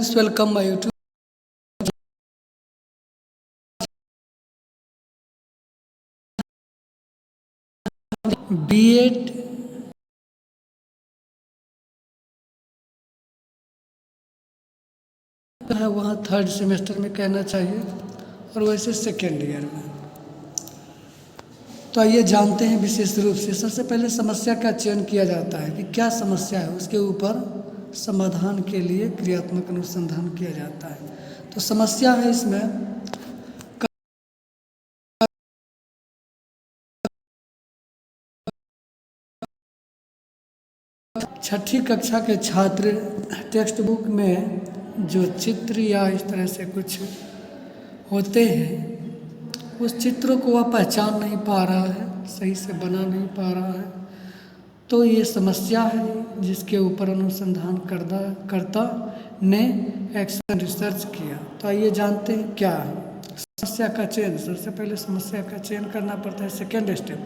Welcome my YouTube BEd है वहाँ third semester में कहना चाहिए और वैसे सेकेंड ईयर में। तो आइए जानते हैं विशेष रूप से। सबसे पहले समस्या का चयन किया जाता है कि क्या समस्या है, उसके ऊपर समाधान के लिए क्रियात्मक अनुसंधान किया जाता है। तो समस्या है इसमें छठी कक्षा के छात्र टेक्स्ट बुक में जो चित्र या इस तरह से कुछ होते हैं उस चित्रों को वह पहचान नहीं पा रहा है, सही से बना नहीं पा रहा है। तो ये समस्या है जिसके ऊपर अनुसंधान करता ने एक्शन रिसर्च किया। तो आइए जानते हैं क्या है समस्या का चयन। सबसे पहले समस्या का चयन करना पड़ता है, सेकेंड स्टेप।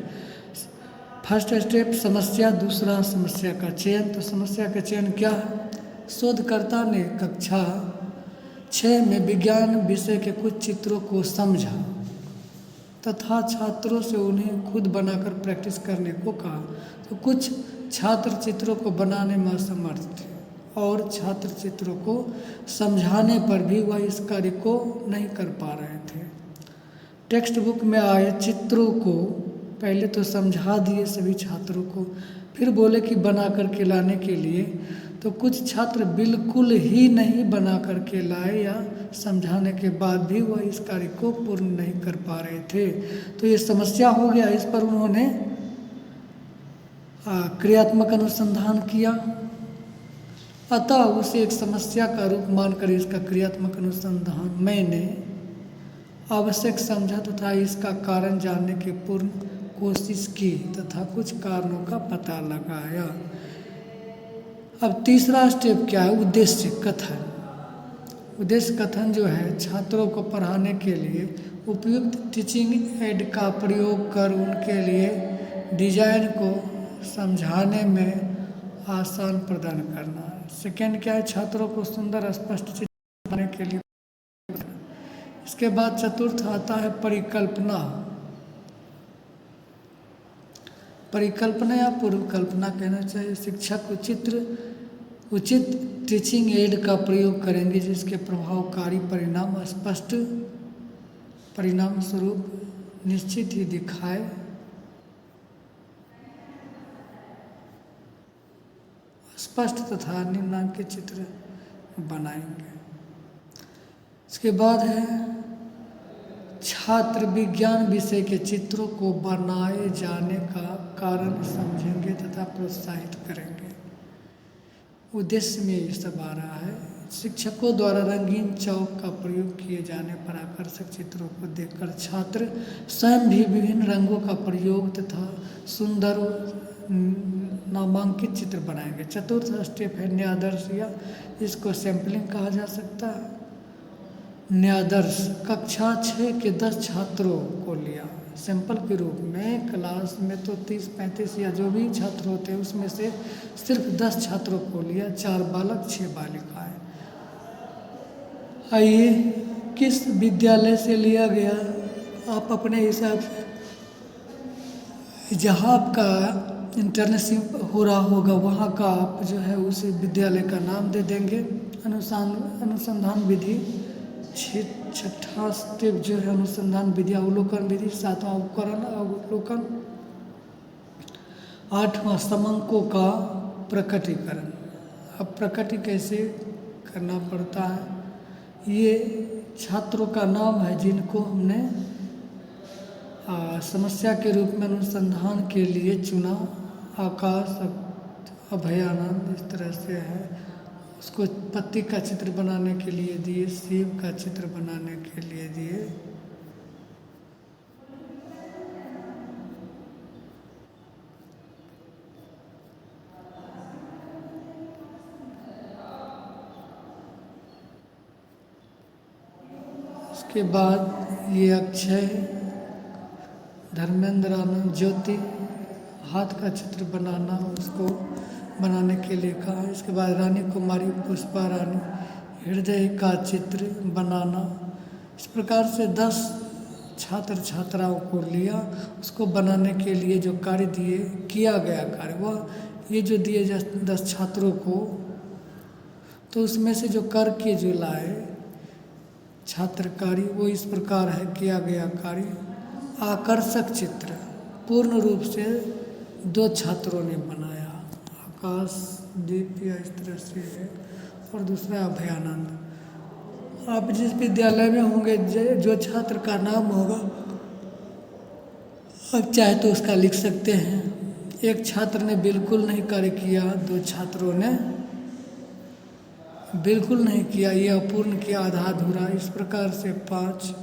फर्स्ट स्टेप समस्या, दूसरा समस्या का चयन। तो समस्या का चयन क्या है? शोधकर्ता ने कक्षा 6 में विज्ञान विषय के कुछ चित्रों को समझा तथा छात्रों से उन्हें खुद बनाकर प्रैक्टिस करने को कहा। तो कुछ छात्र चित्रों को बनाने में असमर्थ थे और छात्र चित्रों को समझाने पर भी वह इस कार्य को नहीं कर पा रहे थे। टेक्स्ट बुक में आए चित्रों को पहले तो समझा दिए सभी छात्रों को, फिर बोले कि बना करके लाने के लिए। तो कुछ छात्र बिल्कुल ही नहीं बना करके लाए या समझाने के बाद भी वह इस कार्य को पूर्ण नहीं कर पा रहे थे। तो ये समस्या हो गया। इस पर उन्होंने क्रियात्मक अनुसंधान किया, अतः उसे एक समस्या का रूप मानकर इसका क्रियात्मक अनुसंधान मैंने आवश्यक समझा तथा इसका कारण जानने की पूर्ण कोशिश की तथा कुछ कारणों का पता लगाया। अब तीसरा स्टेप क्या है? उद्देश्य कथन। उद्देश्य कथन जो है छात्रों को पढ़ाने के लिए उपयुक्त टीचिंग एड का प्रयोग कर उनके लिए डिजाइन को समझाने में आसान प्रदान करना है। सेकेंड क्या है? छात्रों को सुंदर स्पष्ट चित्र बनाने के लिए। इसके बाद चतुर्थ आता है परिकल्पना। परिकल्पना या पूर्व कल्पना कहना चाहिए। शिक्षक उचित टीचिंग एड का प्रयोग करेंगे जिसके प्रभावकारी परिणाम स्पष्ट परिणाम स्वरूप निश्चित ही दिखाए। स्पष्ट तथा निम्नांकित चित्र बनाएंगे। इसके बाद है छात्र विज्ञान विषय के चित्रों को बनाए जाने का कारण समझेंगे तथा प्रोत्साहित करेंगे। उद्देश्य में ये सब आ रहा है। शिक्षकों द्वारा रंगीन चौक का प्रयोग किए जाने पर आकर्षक चित्रों को देखकर छात्र स्वयं भी विभिन्न रंगों का प्रयोग तथा सुंदर नामांकित चित्र बनाएंगे। चतुर्थ स्टेप है न्यादर्श या इसको सैम्पलिंग कहा जा सकता है। न्यादर्श कक्षा 6 के 10 छात्रों को लिया सैंपल के रूप में। क्लास में तो 30-35 या जो भी छात्र होते हैं उसमें से सिर्फ 10 छात्रों को लिया, 4 बालक 6 बालिकाएं। आइए किस विद्यालय से लिया गया आप अपने हिसाब से, जहाँ आपका इंटर्नशिप हो रहा होगा वहाँ का आप जो है उस विद्यालय का नाम दे देंगे। अनुसंधान विधि छठा स्टेप जो है अनुसंधान विधि अवलोकन विधि। सातवां उपकरण अवलोकन। आठवां समंकों का प्रकटीकरण। अब प्रकटी कैसे करना पड़ता है? ये छात्रों का नाम है जिनको हमने समस्या के रूप में अनुसंधान के लिए चुना। आकाश, अभयानंद इस तरह से है। उसको पत्ती का चित्र बनाने के लिए दिए, सेब का चित्र बनाने के लिए दिए। इसके बाद ये अक्षय, धर्मेंद्र आनंद, ज्योति हाथ का चित्र बनाना, उसको बनाने के लिए कहा। इसके बाद रानी कुमारी, पुष्पा रानी हृदय का चित्र बनाना। इस प्रकार से 10 छात्र छात्राओं को लिया, उसको बनाने के लिए जो कार्य दिए, किया गया कार्य वह ये जो दिए 10 छात्रों को, तो उसमें से जो करके जो लाए छात्र कार्य वो इस प्रकार है किया गया कार्य। आकर्षक चित्र पूर्ण रूप से 2 छात्रों ने बनाया, आकाश दीप या इस तरह से है, और दूसरा अभयानंद। आप जिस विद्यालय में होंगे जो छात्र का नाम होगा आप चाहे तो उसका लिख सकते हैं। एक छात्र ने बिल्कुल नहीं कार्य किया, 2 छात्रों ने बिल्कुल नहीं किया, ये अपूर्ण किया, आधा अधूरा, इस प्रकार से 5।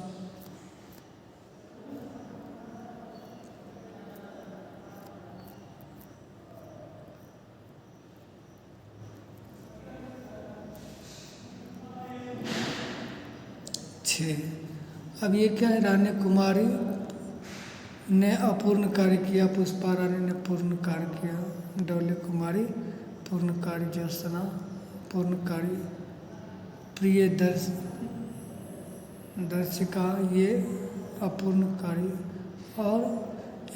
अब ये क्या है, रानी कुमारी ने अपूर्ण कार्य किया, पुष्पा रानी ने पूर्ण कार्य किया, डोली कुमारी पूर्ण कार्य, ज्योत्सना पूर्ण कार्य, प्रिय दर्शिका ये अपूर्ण कार्य। और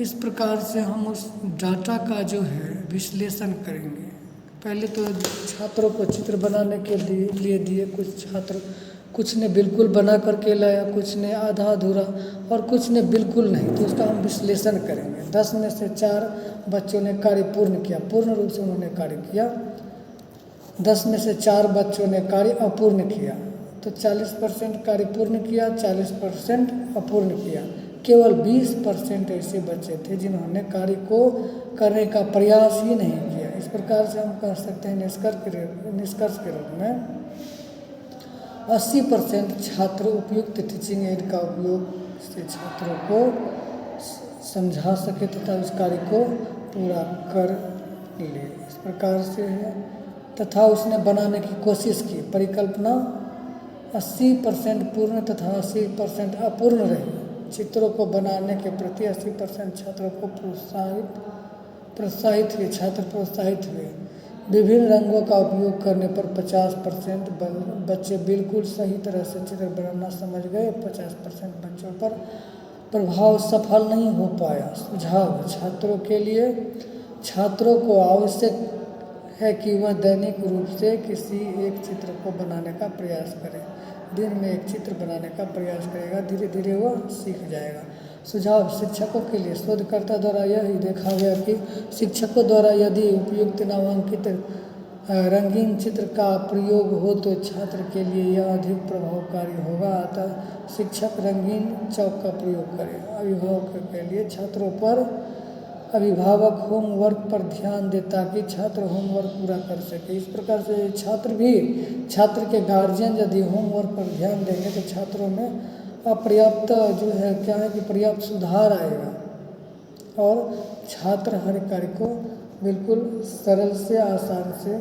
इस प्रकार से हम उस डाटा का जो है विश्लेषण करेंगे। पहले तो छात्रों को चित्र बनाने के लिए दिए, कुछ ने बिल्कुल बना करके लाया, कुछ ने आधा अधूरा और कुछ ने बिल्कुल नहीं, तो उसका हम विश्लेषण करेंगे। 10 में से 4 बच्चों ने कार्य पूर्ण किया, पूर्ण रूप से उन्होंने कार्य किया। 10 में से 4 बच्चों ने कार्य अपूर्ण किया, तो 40% कार्य पूर्ण किया, 40% अपूर्ण किया। केवल 20% ऐसे बच्चे थे जिन्होंने कार्य को करने का प्रयास ही नहीं किया। इस प्रकार से हम कह सकते हैं निष्कर्ष के रूप में 80% छात्र उपयुक्त टीचिंग एड का उपयोग से छात्रों को समझा सके तथा उस कार्य को पूरा कर ले। इस प्रकार से है, तथा उसने बनाने की कोशिश की। परिकल्पना 80% पूर्ण तथा 80% अपूर्ण रही। चित्रों को बनाने के प्रति 80% छात्रों को प्रोत्साहित हुए, छात्र प्रोत्साहित हुए। विभिन्न रंगों का उपयोग करने पर 50% बच्चे बिल्कुल सही तरह से चित्र बनाना समझ गए, 50% बच्चों पर प्रभाव सफल नहीं हो पाया। सुझाव छात्रों के लिए, छात्रों को आवश्यक है कि वह दैनिक रूप से किसी एक चित्र को बनाने का प्रयास करें। दिन में एक चित्र बनाने का प्रयास करेगा, धीरे धीरे वह सीख जाएगा। सुझाव शिक्षकों के लिए, शोधकर्ता द्वारा यह देखा गया कि शिक्षकों द्वारा यदि उपयुक्त नामांकित रंगीन चित्र का प्रयोग हो तो छात्र के लिए यह अधिक प्रभावकारी होगा। अतः शिक्षक रंगीन चौक का प्रयोग करें। अभिभावकों के लिए, छात्रों पर अभिभावक होमवर्क पर ध्यान दे ताकि छात्र होमवर्क पूरा कर सके। इस प्रकार से छात्र के गार्जियन यदि होमवर्क पर ध्यान देंगे तो छात्रों में अपर्याप्त जो है क्या है कि पर्याप्त सुधार आएगा और छात्र हर कार्य को बिल्कुल सरल से आसान से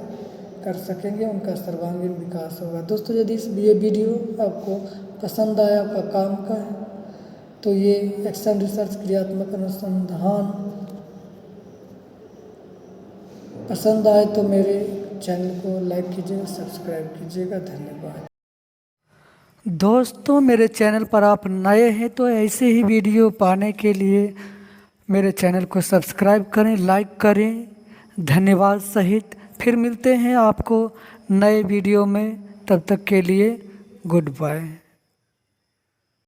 कर सकेंगे, उनका सर्वांगीण विकास होगा। दोस्तों, यदि ये वीडियो आपको पसंद आया, आपका काम का है, तो ये एक्शन रिसर्च क्रियात्मक अनुसंधान पसंद आए तो मेरे चैनल को लाइक कीजिएगा, सब्सक्राइब कीजिएगा। धन्यवाद। दोस्तों, मेरे चैनल पर आप नए हैं तो ऐसे ही वीडियो पाने के लिए मेरे चैनल को सब्सक्राइब करें, लाइक करें। धन्यवाद सहित फिर मिलते हैं आपको नए वीडियो में। तब तक के लिए गुड बाय।